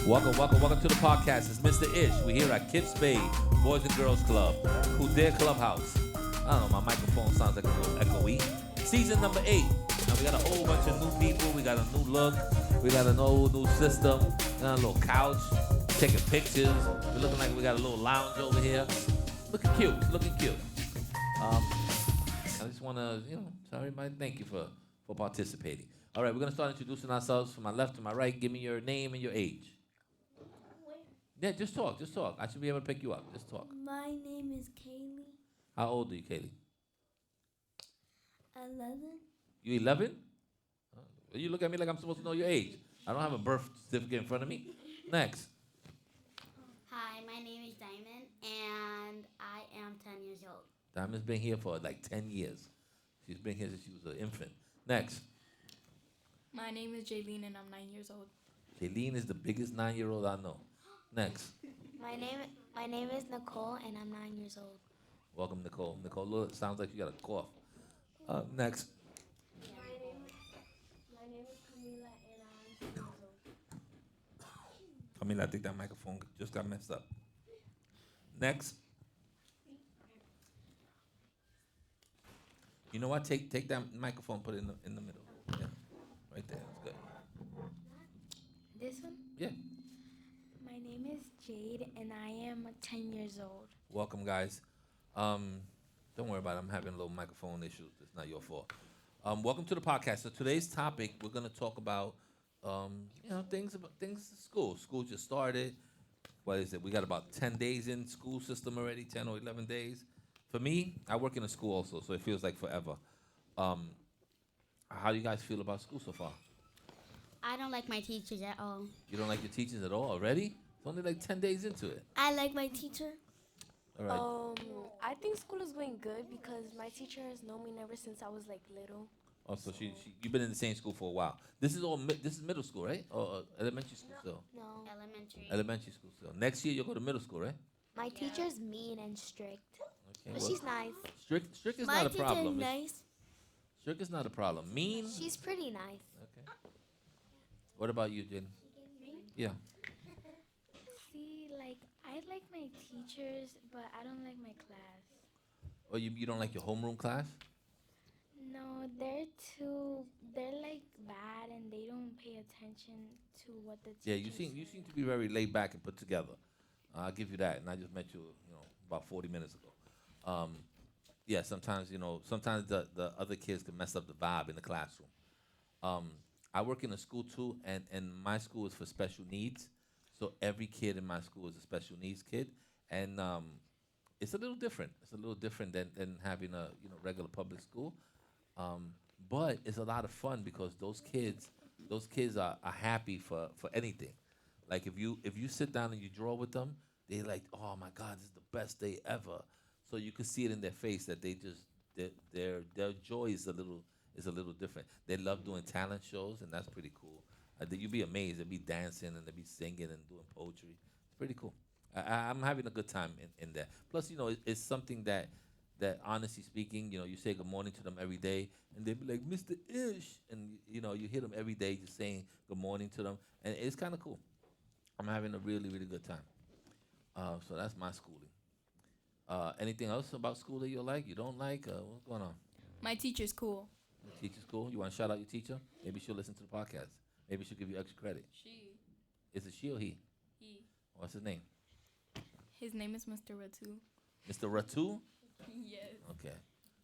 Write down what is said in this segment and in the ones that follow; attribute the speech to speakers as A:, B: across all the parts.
A: Welcome to the podcast. It's Mr. Ish. We're here at Kip Spade, Boys and Girls Club, Kudare Clubhouse. I don't know, my microphone sounds like a little echoey. Season number 8. Now we got a whole bunch of new people. We got a new look. We got a new system. We got a little couch. Taking pictures. We're looking like we got a little lounge over here. Looking cute. I just want to, tell everybody thank you for participating. All right, we're going to start introducing ourselves from my left to my right. Give me your name and your age. Yeah, just talk. I should be able to pick you up. Just talk.
B: My name is Kaylee.
A: How old are you, Kaylee?
B: 11.
A: You 11? You look at me like I'm supposed to know your age. I don't have a birth certificate in front of me. Next.
C: Hi, my name is Diamond, and I am 10 years old.
A: Diamond's been here for like 10 years. She's been here since she was an infant. Next.
D: My name is Jaylene, and I'm 9 years old.
A: Jaylene is the biggest 9-year-old I know. Next.
B: My name is Nicole, and I'm 9 years old.
A: Welcome, Nicole. Nicole, sounds like you got a cough. Next.
B: My name is Camila, and I'm 6 years old.
A: Camila, I think that microphone just got messed up. Next. You know what? Take that microphone, put it in the middle. Yeah, right there. That's good.
B: This one?
A: Yeah.
B: My name is Jade, and I am 10 years old.
A: Welcome, guys. Don't worry about it. I'm having a little microphone issues. It's not your fault. Welcome to the podcast. So today's topic, we're going to talk about, things in school. School just started. What is it? We got about 10 days in school system already, 10 or 11 days. For me, I work in a school also, so it feels like forever. How do you guys feel about school so far?
C: I don't like my teachers at all.
A: You don't like your teachers at all already? It's only like 10 days into it.
B: I like my teacher.
A: All right.
E: I think school is going good because my teacher has known me ever since I was like little.
A: Oh, so you've been in the same school for a while. This is middle school, right? Or elementary school still?
E: No.
C: Elementary.
A: Elementary school still. Next year you'll go to middle school, right?
E: My teacher's mean and strict,
A: Okay.
E: but
A: well,
E: she's nice.
A: strict is
B: My
A: not a
B: teacher
A: problem.
B: is nice.
A: Strict is not a problem. Mean.
E: She's pretty nice.
A: Okay. What about you, Jen? Yeah.
F: See, like, I like my teachers, but I don't like my class.
A: Or you don't like your homeroom class?
F: No, they're like bad and they don't pay attention to what the teacher
A: Yeah, you seem to be very laid back and put together. I'll give you that. And I just met you, about 40 minutes ago. Yeah, sometimes the other kids can mess up the vibe in the classroom. I work in a school too, and my school is for special needs. So every kid in my school is a special needs kid, and it's a little different. It's a little different than having a regular public school, but it's a lot of fun because those kids are happy for anything. Like if you sit down and you draw with them, they like, oh my God, this is the best day ever. So you can see it in their face that their joy is a little different. They love doing talent shows, and that's pretty cool. You'd be amazed. They'd be dancing and they'd be singing and doing poetry. It's pretty cool. I'm having a good time in there. Plus, it's something that honestly speaking, you say good morning to them every day, and they'd be like, Mr. Ish, and you hear them every day just saying good morning to them, and it's kind of cool. I'm having a really, really good time. So that's my schooling. Anything else about school that you like, you don't like? What's going on?
D: My teacher's cool.
A: Your teacher's cool? You want to shout out your teacher? Maybe she'll listen to the podcast. Maybe she'll give you extra credit.
D: She.
A: Is it she or he?
D: He.
A: What's his name?
D: His name is Mr. Ratu.
A: Mr. Ratu?
D: Yes.
A: Okay.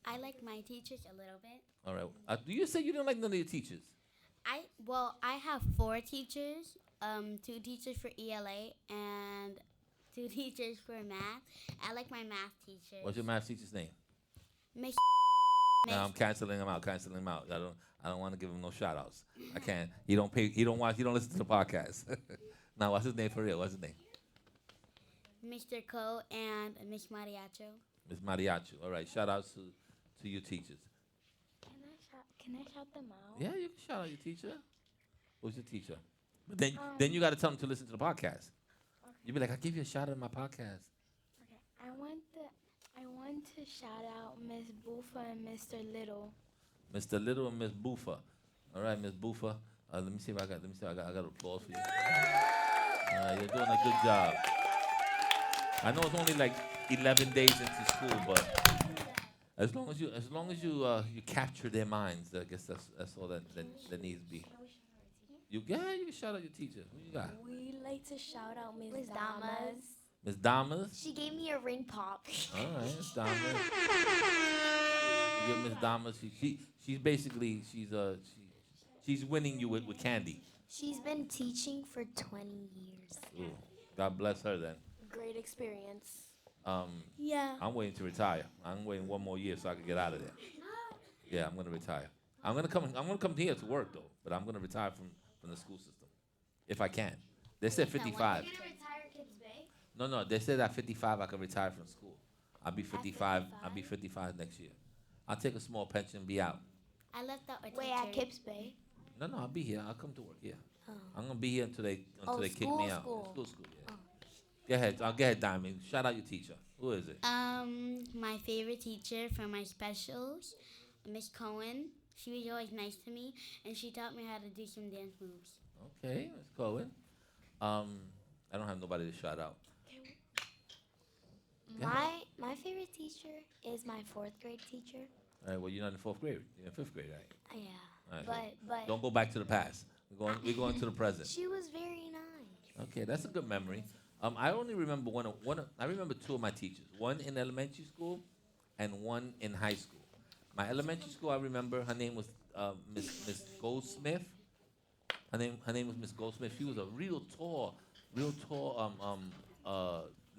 C: I like my teachers a little bit.
A: All right. Do you say you don't like none of your teachers?
C: I have 4 teachers. 2 teachers for ELA and 2 teachers for math. I like my math teachers.
A: What's your math teacher's name?
C: Miss.
A: No, I'm canceling him out. I don't want to give him no shout outs. I can't. He don't pay. He don't watch. He don't listen to the podcast. Now, what's his name for real? What's his name?
C: Mr. Co and Miss Mariacho.
A: Miss Mariachi. All right. Shout outs to your teachers.
F: Can I shout them out?
A: Yeah, you can shout out your teacher. Who's your teacher? But then you got to tell them to listen to the podcast.
F: Okay.
A: You be like, I give you a shout out in my podcast.
F: Okay. I want to shout out Miss Buffa and Mr. Little.
A: Mr. Little and Miss Buffa. All right, Miss Buffa. Let me see if I got applause for you. You're doing a good job. I know it's only like 11 days into school, but as long as you capture their minds, I guess that's all that needs to be. You can shout out your teacher. Who you got?
E: We like to shout out Miss
C: Miss
E: Damas.
C: Damas.
A: Miss Damas.
F: She gave me a ring pop.
A: All right, Miss Damas. You get Miss Damas. She's basically she's winning you with candy.
F: She's been teaching for 20 years.
A: Ooh, God bless her then.
E: Great experience.
C: Yeah.
A: I'm waiting to retire. I'm waiting one more year so I can get out of there. Yeah, I'm gonna retire. I'm gonna come here to work though, but I'm gonna retire from the school system if I can. They said 55. No, they said at 55 I can retire from school. I'll be 55. I'll be 55 next year. I'll take a small pension and be out.
C: I left out a
F: Wait,
C: teacher.
F: at Kips Bay?
A: No, I'll be here. I'll come to work. Yeah,
F: Oh.
A: I'm gonna be here until they kick
F: school,
A: me out.
F: school.
A: School. Yeah. Go ahead. Go ahead, Diamond. Shout out your teacher. Who is it?
C: My favorite teacher for my specials, Miss Cohen. She was always nice to me, and she taught me how to do some dance moves.
A: Okay, let's go in. I don't have nobody to shout out.
F: My favorite teacher is my 4th grade teacher.
A: All right. Well, you're not in 4th grade. You're in 5th grade, right?
F: Yeah.
A: All right.
F: But
A: Don't go back to the past. We're going to the present.
F: she was very nice.
A: Okay, that's a good memory. I only remember I remember 2 of my teachers. One in elementary school, and one in high school. My elementary school, I remember her name was Miss Goldsmith. Her name was Miss Goldsmith. She was a real tall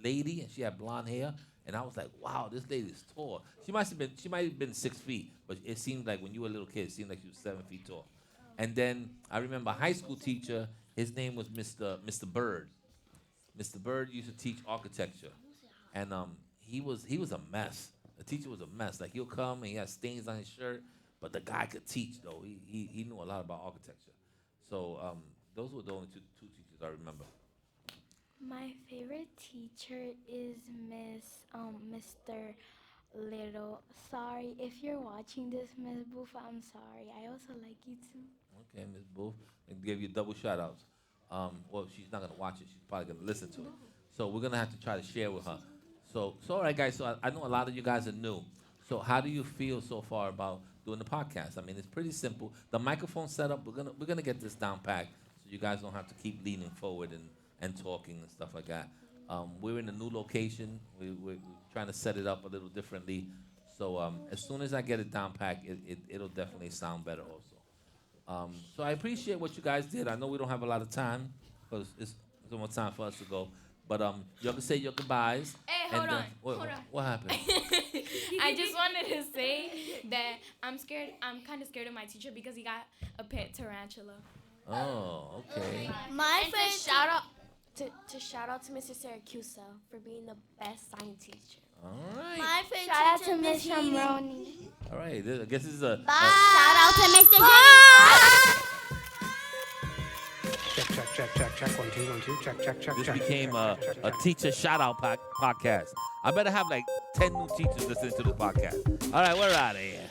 A: lady, and she had blonde hair. And I was like, wow, this lady is tall. She might have been 6 feet, but it seemed like when you were a little kid, it seemed like she was 7 feet tall. And then I remember a high school teacher. His name was Mr. Bird. Mr. Bird used to teach architecture, and he was a mess. The teacher was a mess. Like he'll come and he had stains on his shirt, but the guy could teach though. He knew a lot about architecture. So those were the only two teachers I remember.
B: My favorite teacher is Mr. Little. Sorry if you're watching this, Miss Boofa. I'm sorry. I also like you too.
A: Okay, Miss Booth, and give you double shout outs. Well, she's not gonna watch it. She's probably gonna listen to it. So we're gonna have to try to share with her. So all right, guys. So I know a lot of you guys are new. So how do you feel so far about doing the podcast? I mean, it's pretty simple. The microphone setup, we're gonna get this down packed, so you guys don't have to keep leaning forward and talking and stuff like that. We're in a new location. We're trying to set it up a little differently. So as soon as I get it down packed, it'll definitely sound better also. So I appreciate what you guys did. I know we don't have a lot of time because it's almost time for us to go. But y'all can say your goodbyes.
D: Hey, hold on.
A: What happened?
D: I just wanted to say that I'm kind of scared of my teacher because he got a pet tarantula.
A: Oh, okay.
C: My
E: And
C: favorite
E: to shout out to Mrs. Syracusa for being the best science teacher.
A: All right.
C: My favorite
B: Shout out
C: teacher,
B: to Miss
C: Miss Heaney.
B: Shamroni.
A: All right. I guess this is a
C: Shout out to Mr. Heaney.
G: Check. 1, 2, 1, 2. Check.
A: this became a teacher shout out podcast. I better have like 10 new teachers listening to this podcast. All right, we're out of here.